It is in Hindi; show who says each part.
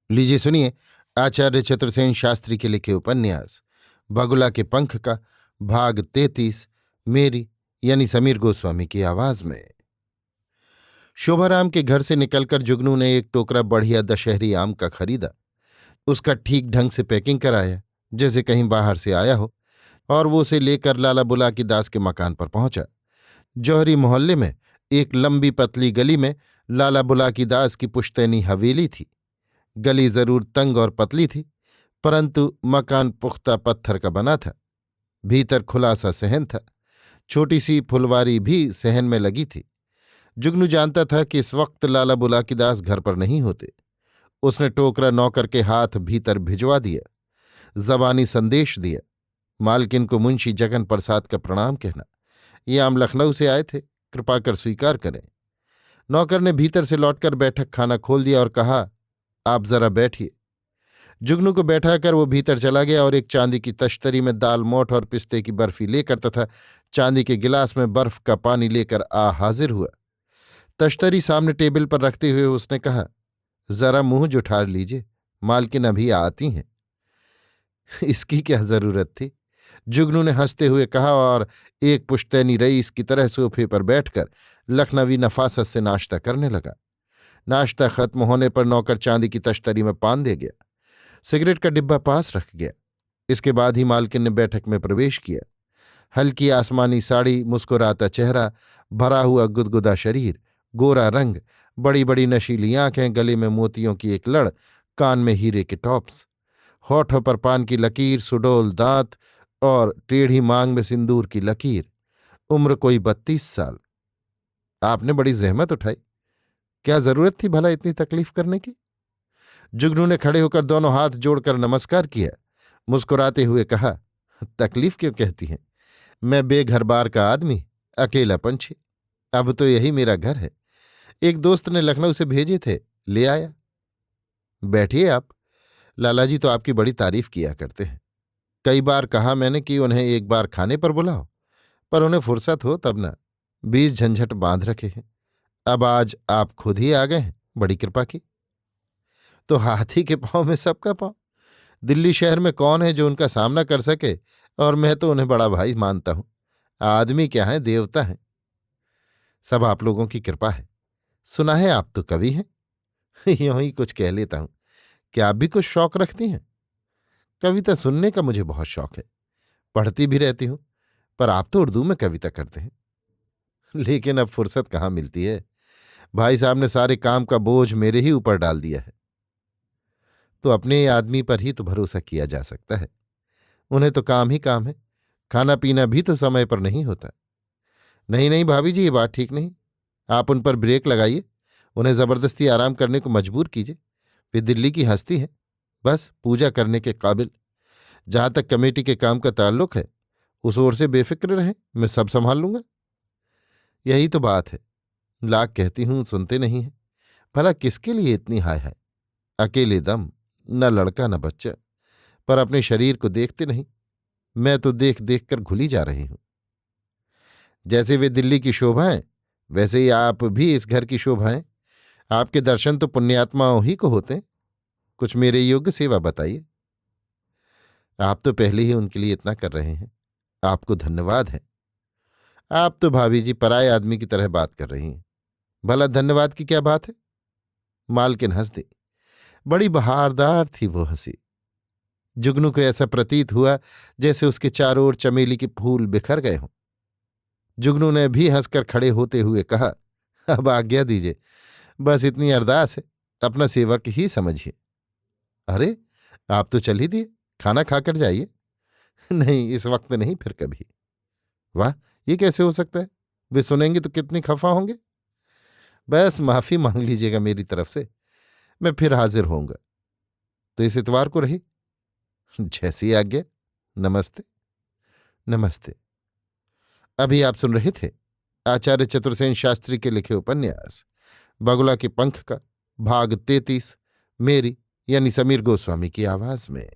Speaker 1: लीजिए सुनिए आचार्य चतुर्सेन शास्त्री के लिखे उपन्यास बगुला के पंख का भाग 33 मेरी यानी समीर गोस्वामी की आवाज में। शोभाराम के घर से निकलकर जुगनू ने एक टोकरा बढ़िया दशहरी आम का खरीदा। उसका ठीक ढंग से पैकिंग कराया जैसे कहीं बाहर से आया हो, और वो उसे लेकर लाला बुलाकी दास के मकान पर पहुंचा। जौहरी मोहल्ले में एक लंबी पतली गली में लाला बुलाकी दास की पुश्तैनी हवेली थी। गली जरूर तंग और पतली थी, परंतु मकान पुख्ता पत्थर का बना था। भीतर खुला सा सहन था। छोटी सी फुलवारी भी सहन में लगी थी। जुगनू जानता था कि इस वक्त लाला बुलाकी दास घर पर नहीं होते। उसने टोकरा नौकर के हाथ भीतर भिजवा दिया। जबानी संदेश दिया, मालकिन को मुंशी जगन प्रसाद का प्रणाम कहना। ये आम लखनऊ से आए थे, कृपा कर स्वीकार करें। नौकर ने भीतर से लौटकर बैठक खाना खोल दिया और कहा, आप जरा बैठिए। जुगनू को बैठाकर वो भीतर चला गया और एक चांदी की तश्तरी में दाल मोठ और पिस्ते की बर्फी लेकर तथा चांदी के गिलास में बर्फ का पानी लेकर हाजिर हुआ। तश्तरी सामने टेबल पर रखते हुए उसने कहा, जरा मुंह जुठार लीजिए, मालकिन अभी आती हैं। इसकी क्या जरूरत थी, जुगनू ने हंसते हुए कहा, और एक पुश्तैनी रईस की तरह सोफे पर बैठकर लखनवी नफासत से नाश्ता करने लगा। नाश्ता खत्म होने पर नौकर चांदी की तश्तरी में पान दे गया। सिगरेट का डिब्बा पास रख गया। इसके बाद ही मालकिन ने बैठक में प्रवेश किया। हल्की आसमानी साड़ी, मुस्कुराता चेहरा, भरा हुआ गुदगुदा शरीर, गोरा रंग, बड़ी बड़ी नशीली आंखें, गले में मोतियों की एक लड़, कान में हीरे के टॉप्स, होठों पर पान की लकीर, सुडौल दांत और टेढ़ी मांग में सिंदूर की लकीर। उम्र कोई 32 साल। आपने बड़ी जहमत उठाई, क्या जरूरत थी भला इतनी तकलीफ करने की? जुगनू ने खड़े होकर दोनों हाथ जोड़कर नमस्कार किया। मुस्कुराते हुए कहा, तकलीफ क्यों कहती हैं? मैं बेघर बार का आदमी, अकेला पंछी। अब तो यही मेरा घर है। एक दोस्त ने लखनऊ से भेजे थे, ले आया। बैठिए आप। लालाजी तो आपकी बड़ी तारीफ किया करते हैं। कई बार कहा मैंने कि उन्हें एक बार खाने पर बुलाओ, पर उन्हें फुर्सत हो तब ना। 20 झंझट बांध रखे हैं। अब आज आप खुद ही आ गए हैं, बड़ी कृपा की। तो हाथी के पांव में सबका पांव। दिल्ली शहर में कौन है जो उनका सामना कर सके, और मैं तो उन्हें बड़ा भाई मानता हूं। आदमी क्या है, देवता है। सब आप लोगों की कृपा है। सुना है आप तो कवि हैं। यूं ही कुछ कह लेता हूं। क्या आप भी कुछ शौक रखती हैं? कविता सुनने का मुझे बहुत शौक है, पढ़ती भी रहती हूं, पर आप तो उर्दू में कविता करते हैं। लेकिन अब फुर्सत कहाँ मिलती है। भाई साहब ने सारे काम का बोझ मेरे ही ऊपर डाल दिया है। तो अपने आदमी पर ही तो भरोसा किया जा सकता है। उन्हें तो काम ही काम है, खाना पीना भी तो समय पर नहीं होता। नहीं नहीं भाभी जी, ये बात ठीक नहीं। आप उन पर ब्रेक लगाइए, उन्हें जबरदस्ती आराम करने को मजबूर कीजिए। वे दिल्ली की हस्ती है, बस पूजा करने के काबिल। जहां तक कमेटी के काम का ताल्लुक है, उस ओर से बेफिक्र रहें, मैं सब संभाल लूंगा। यही तो बात है, लाख कहती हूं सुनते नहीं है। भला किसके लिए इतनी हाय है? अकेले दम, न लड़का न बच्चा, पर अपने शरीर को देखते नहीं। मैं तो देख देख कर घुली जा रही हूं। जैसे वे दिल्ली की शोभा हैं, वैसे ही आप भी इस घर की शोभा हैं। आपके दर्शन तो पुण्यात्माओं ही को होते हैं। कुछ मेरे योग्य सेवा बताइए। आप तो पहले ही उनके लिए इतना कर रहे हैं, आपको धन्यवाद है। आप तो भाभी जी पराये आदमी की तरह बात कर रही हैं। भला धन्यवाद की क्या बात है? मालकिन हंस दी। बड़ी बहारदार थी वो हंसी। जुगनू को ऐसा प्रतीत हुआ जैसे उसके चारों ओर चमेली के फूल बिखर गए हों। जुगनू ने भी हंसकर खड़े होते हुए कहा, अब आज्ञा दीजिए, बस इतनी अरदास है, अपना सेवक ही समझिए। अरे, आप तो चल ही दिए, खाना खाकर जाइए। नहीं, इस वक्त नहीं, फिर कभी। वाह, ये कैसे हो सकता है? वे सुनेंगे तो कितने खफा होंगे। बस माफी मांग लीजिएगा मेरी तरफ से, मैं फिर हाजिर होऊंगा। तो इस इतवार को रही। जैसी आज्ञा। नमस्ते। नमस्ते। अभी आप सुन रहे थे आचार्य चतुर्सेन शास्त्री के लिखे उपन्यास बगुला के पंख का भाग 33 मेरी यानी समीर गोस्वामी की आवाज में।